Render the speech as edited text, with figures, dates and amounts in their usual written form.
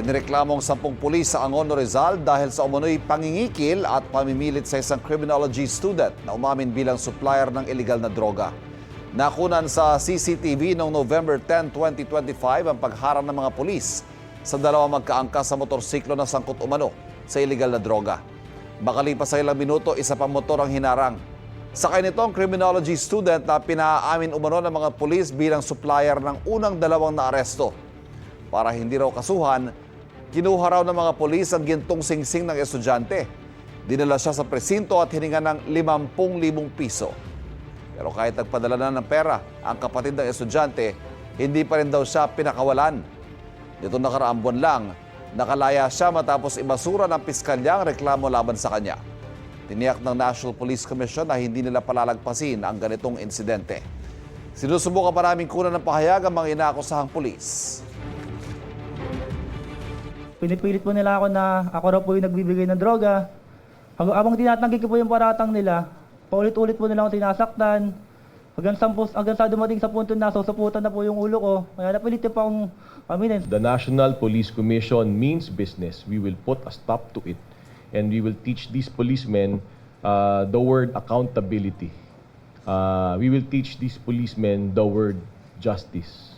Inireklamong 10 pulis sa Angono, Rizal dahil sa umunoy pangingikil at pamimilit sa isang criminology student na umamin bilang supplier ng illegal na droga. Nakunan sa CCTV noong November 10, 2025 ang pagharang ng mga pulis sa dalawang magkaangkas sa motorsiklo na sangkot umano sa illegal na droga. Makalipas sa ilang minuto, isa pang motor ang hinarang. Sakay nito ang criminology student na pinaamin umano ng mga pulis bilang supplier ng unang dalawang naaresto. Para hindi raw kasuhan, kinuha raw ng mga pulis ang gintong singsing ng estudyante. Dinala siya sa presinto at hininga ng 50,000 piso. Pero kahit nagpadala na ng pera ang kapatid ng estudyante, hindi pa rin daw siya pinakawalan. Dito nakaraang buwan lang, nakalaya siya matapos ibasura ng piskalya ang reklamo laban sa kanya. Tiniyak ng National Police Commission na hindi nila palalagpasin ang ganitong insidente. Sinusubukan pa namin kunan ng pahayag ang mga inaakusahang pulis. Pinipilit po nila ako na ako raw po yung nagbibigay ng droga. Habang tinatanggi ko po yung paratang nila, paulit-ulit po nila akong tinasaktan. Hanggang sa dumating sa punto na susuputan na po yung ulo ko. Kaya napilitin pa akong aminin. The National Police Commission means business. We will put a stop to it. And we will teach these policemen the word accountability. We will teach these policemen the word justice.